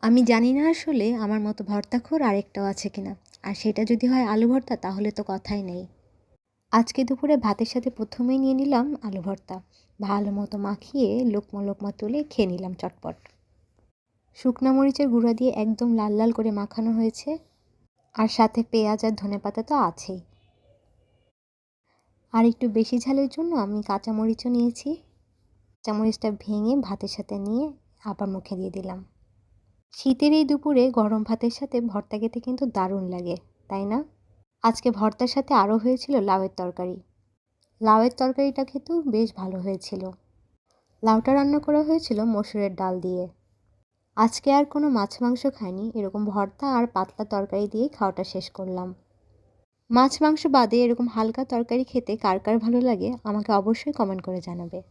আমি জানি না আসলে আমার মতো ভর্তাখোর আরেকটাও আছে কিনা। আর সেটা যদি হয় আলু ভর্তা তাহলে তো কথাই নেই। আজকে দুপুরে ভাতের সাথে প্রথমেই নিয়ে নিলাম আলু ভর্তা। ভালো মতো মাখিয়ে লোকমা লোকমা তুলে খেয়ে নিলাম চটপট। শুকনা মরিচের গুঁড়া দিয়ে একদম লাল লাল করে মাখানো হয়েছে। আর সাথে পেঁয়াজ আর ধনেপাতা তো আছেই। আর একটু বেশি ঝালের জন্য আমি কাঁচামরিচও নিয়েছি। কাঁচামরিচটা ভেঙে ভাতের সাথে নিয়ে আবার মুখে দিয়ে দিলাম। শীতের এই দুপুরে গরম ভাতের সাথে ভর্তা খেতে কিন্তু দারুণ লাগে, তাই না? আজকে ভর্তার সাথে আরও হয়েছিল লাউয়ের তরকারি। লাউয়ের তরকারিটা খেতেও বেশ ভালো হয়েছিল। লাউটা রান্না করা হয়েছিল মসুরের ডাল দিয়ে। আজকে আর কোনো মাছ মাংস খাইনি, এরকম ভর্তা আর পাতলা তরকারি দিয়েই খাওয়াটা শেষ করলাম। মাছ মাংস বাদে এরকম হালকা তরকারি খেতে কার কার ভালো লাগে আমাকে অবশ্যই কমেন্ট করে জানাবে।